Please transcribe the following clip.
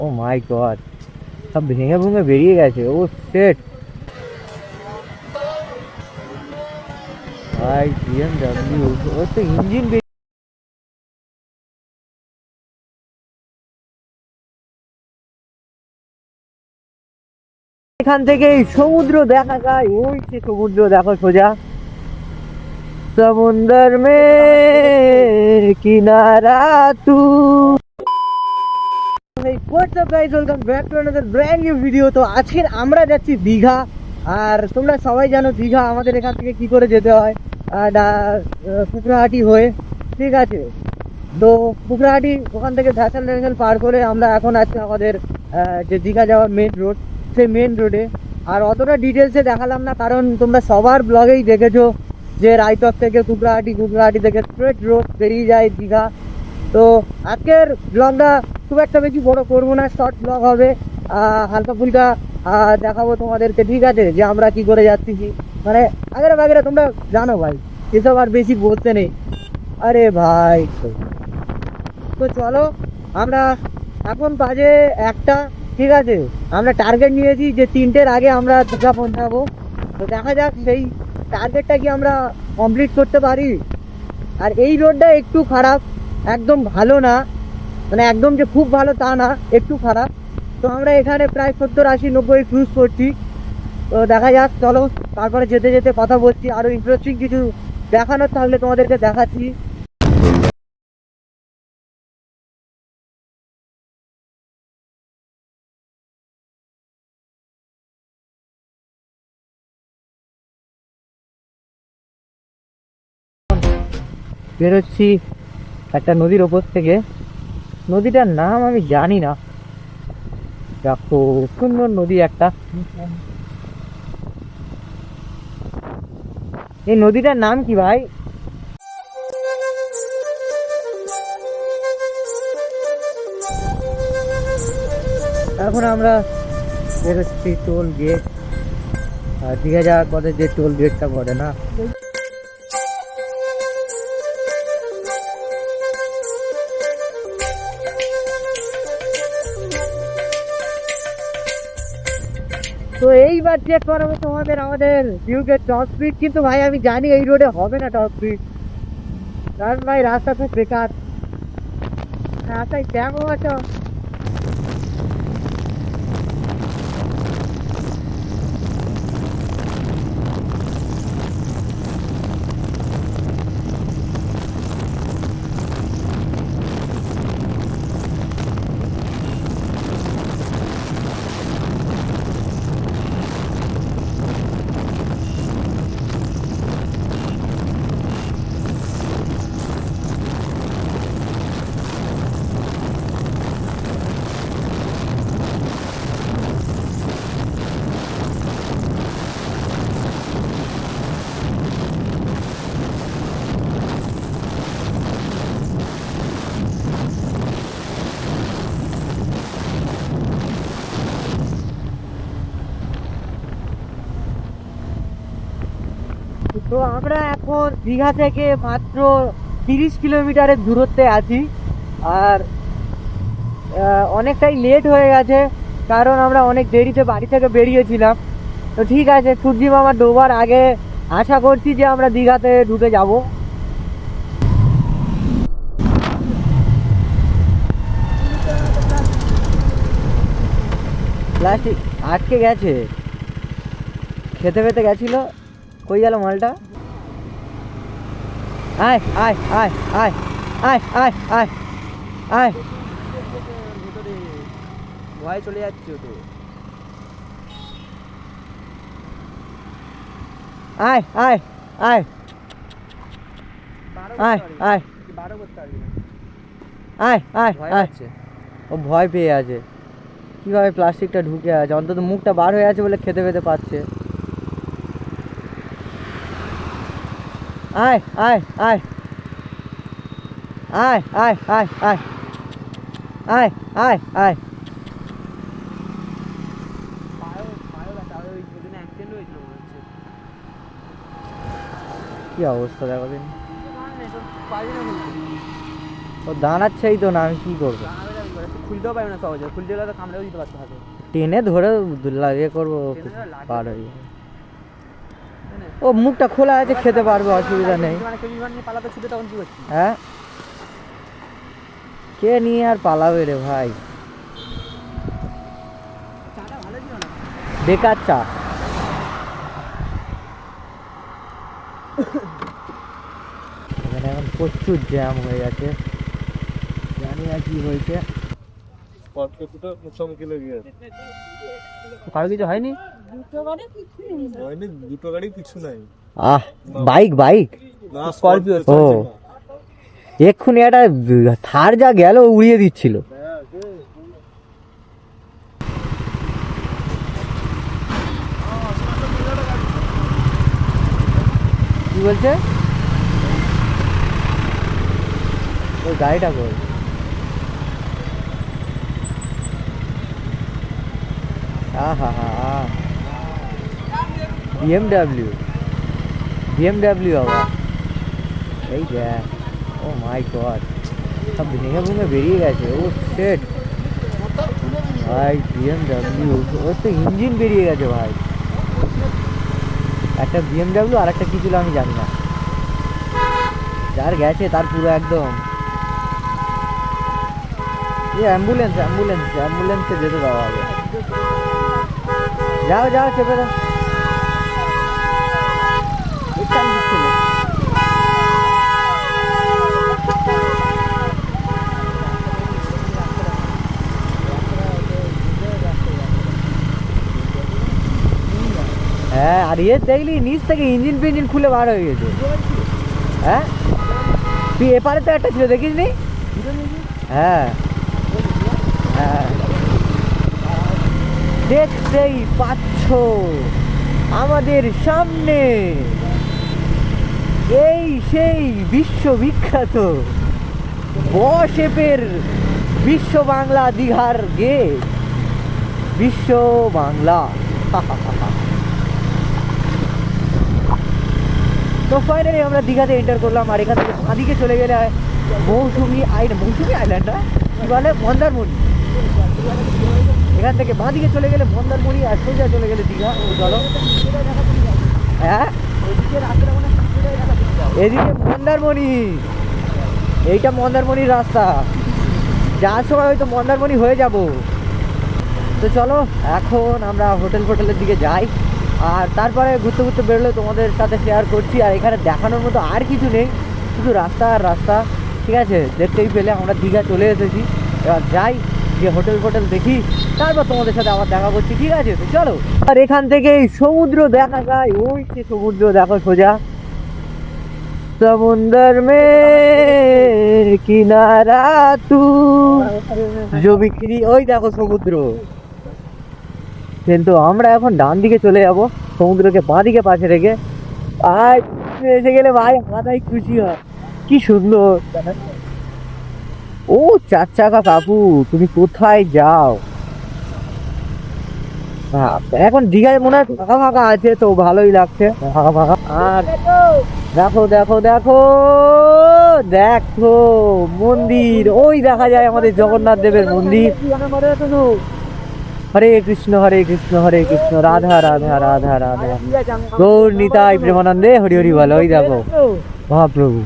ও মাই god, সব ভেঙে ভেঙে বেরিয়ে গেছে। ও সেট ভাই, বিএমডব্লিউ ও তো ইঞ্জিন। এখান থেকে সমুদ্র দেখা যায়, ওই সে সমুদ্র দেখো সোজা, সমুদ্র মে কিনারা তু। ভিডিও। তো আজকে আমরা যাচ্ছি দীঘা। আর তোমরা সবাই জানো দীঘা আমাদের এখান থেকে কি করে যেতে হয়, কুকড়াহাটি হয়ে। ঠিক আছে, তো কুকড়াহাটি ওখান থেকে ধ্যাসাল ধ্যাসাল পার করে আমরা এখন আছি আমাদের যে দীঘা যাওয়ার মেন রোড, সেই মেন রোডে। আর অতটা ডিটেলসে দেখালাম না, কারণ তোমরা সবার ব্লগেই দেখেছো যে রায়চক থেকে কুকড়াহাটি, কুকড়াহাটি থেকে স্ট্রেট রোড বেরিয়ে যায় দীঘা। তো আজকের ব্লগটা খুব একটা বেশি বড় করবো না, শর্ট ব্লগ হবে। হালকা ফুলকা দেখাবো তোমাদেরকে, ঠিক আছে, যে আমরা কি করে যাচ্ছি, কি মানে আগেরা বাগেরা তোমরা জানো ভাই, এসব আর বেশি বলতে নেই। আরে ভাই, তো চলো, আমরা এখন বাজে 1টা। ঠিক আছে, আমরা টার্গেট নিয়েছি যে 3টের আগে আমরা দীঘা পৌঁছাবো। তো দেখা যাক সেই টার্গেটটা কি আমরা কমপ্লিট করতে পারি। আর এই রোডটা একটু খারাপ, একদম ভালো না, মানে একদম যে খুব ভালো তা না, একটু খারাপ। তো আমরা এখানে প্রায় 70, 80, 90 ক্রুজ করছি। তো দেখা যাক, চলো, তারপরে যেতে যেতে কথা বলছি, আরও ইন্টারেস্টিং কিছু দেখানোর থাকলে তোমাদেরকে দেখাচ্ছি। বেরোচ্ছি একটা নদীর ওপর থেকে। নদীটার নাম আমি জানি না, দেখো সুন্দর নদী একটা। এই নদীটার নাম কি ভাই? এখন আমরা বেরোচ্ছি টোল গেট, আর দীঘা যাওয়ার পথে যে টোল গেটটা পড়ে না, তো এইবার চেক করাবো তোমাদের আমাদের ডিউকের টপ স্পিড। কিন্তু ভাই আমি জানি এই রোডে হবে না টপ স্পিড, কারণ ভাই রাস্তা খুব বেকার, রাস্তায় জ্যামও আছে। তো আমরা এখন দীঘা থেকে মাত্র 30 কিলোমিটারের দূরত্বে আছি। আর অনেকটাই লেট হয়ে গেছে, কারণ আমরা অনেক দেরিতে বাড়ি থেকে বেরিয়েছিলাম। তো ঠিক আছে, সূর্যি মামা ডোবার আগে আশা করছি যে আমরা দীঘাতে ঢুকে যাব। প্লাস্টিক আটকে গেছে, খেতে পেতে গেছিল, কই গেল মালটা? আয় আয় আয় আয় আয় আয় আয় আয়, ভয় চলে যাচ্ছে তো। আয় আয় আয় আয় আয় আয় আয় আয়, ও ভয় পেয়ে আছে। কিভাবে প্লাস্টিকটা ঢুকে আছে, অন্তত মুখটা বার হয়ে আছে বলে খেতে পেতে পাচ্ছে। আয় আয় আয় আয় আয় আয় আয় আয় আয় আয়, কি অবস্থা দেখো দিন, ও দাঁড়াচ্ছেই তো না, আমি কি করবো? খুলতেও পারবে না সহজে, খুলতে গেলে তো কামড়েও দিতে পারতে হবে। টেনে ধরে লাগিয়ে করবো, পার হয়ে যাবে। ও মুখটা খোলা আছে, খেতে পারবে, অসুবিধা নেই। মানে কেউ বিমান নিয়ে পালাতে ছুটে তখন কি করছিস? হ্যাঁ, কে নিয়ে আর পালাবে রে ভাই, চাটা ভালো ছিল না, বেকার চা। এখানে এখন প্রচুর জ্যাম হয়ে গেছে, জানি না কি হয়েছে। কারো কিছু হয়নি? দুটো গাড়ি কিছু নাই। আহ, বাইক বাইক স্করপিও। ও, এক্ষুনি একটা থার যা গেল উড়িয়ে দিচ্ছিল। কি বলছে ওই গাড়িটা কই? আহা হা, বিএমডাব্লিউ, বিএমডাব্লিউ আবার, এই দেখ, ও মাই গড, সব ভেঙে ভেঙে বেরিয়ে গেছে। ও সেট ভাই, বিএমডাব্লিউ, ওর তো ইঞ্জিন বেরিয়ে গেছে ভাই। একটা বিএমডাব্লিউ আর একটা কি ছিল আমি জানি না, যার গেছে তার পুরো একদম। এই অ্যাম্বুলেন্স অ্যাম্বুলেন্স অ্যাম্বুলেন্সে যেতে দেওয়া হবে। যাও যাও, চেপে দাও। হ্যাঁ, আর ইয়ে দেখলি নিচ থেকে ইঞ্জিন ফিঞ্জিন খুলে বার হয়ে গেছে। হ্যাঁ, তুই এপারে তো একটা ছিল, দেখিস নি? হ্যাঁ হ্যাঁ, দেখতেই পাচ্ছ আমাদের সামনে এই সেই বিশ্ববিখ্যাত বশেপের বিশ্ব বাংলা দীঘার গেট, বিশ্ব বাংলা। তো ফাইনালি আমরা দীঘাতে এন্টার করলাম, আর এখান থেকে বাঁদিকে চলে গেলে মৌসুমি আইল্যান্ড না কি বলে, মন্দারমণি। এখান থেকে বাঁদিকে চলে গেলে মন্দারমণি, আর সোজা চলে গেলে দীঘা। চলো, হ্যাঁ, এদিকে মন্দারমণি, এইটা মন্দারমণির রাস্তা, যাওয়ার সময় হয়তো মন্দারমণি হয়ে যাব। তো চলো এখন আমরা হোটেলের দিকে যাই, আর তারপরে ঘুরতে ঘুরতে বেরোলে তোমাদের সাথে শেয়ার করছি। আর এখানে দেখানোর মতো আর কিছু নেই, শুধু রাস্তা আর রাস্তা। ঠিক আছে, দেখতেই পেলে আমরা দীঘা চলে এসেছি। এবার যাই, গিয়ে হোটেল দেখি, তারপর তোমাদের সাথে আবার দেখা করছি। ঠিক আছে, তো চলো। আর এখান থেকে সমুদ্র দেখা যায়, ওই যে সমুদ্র দেখো সোজা, সমুদ্র মে কিনারা তু जो बिक्री, ওই দেখো সমুদ্র। কিন্তু আমরা এখন ডান দিকে চলে যাব, সমুদ্রকে বাঁ দিকে পাশে রেখে। আর এসে গেলে ভাই মাথায় খুশি হয়, কি সুন্দর। ও চার চাকা কাকু, তুমি কোথায় যাও? এখন দীঘায় মনে হয় ফাঁকা ফাঁকা আছে, তো ভালোই লাগছে ফাঁকা ফাঁকা। আর দেখো দেখো দেখো দেখো মন্দির, ওই দেখা যায় আমাদের জগন্নাথ দেবের মন্দির। হরে কৃষ্ণ হরে কৃষ্ণ হরে কৃষ্ণ রাধা রাধা রাধা রাধা গৌর নিতাই প্রেমানন্দে হরি হরি বল। ওই দেখো মহাপ্রভু।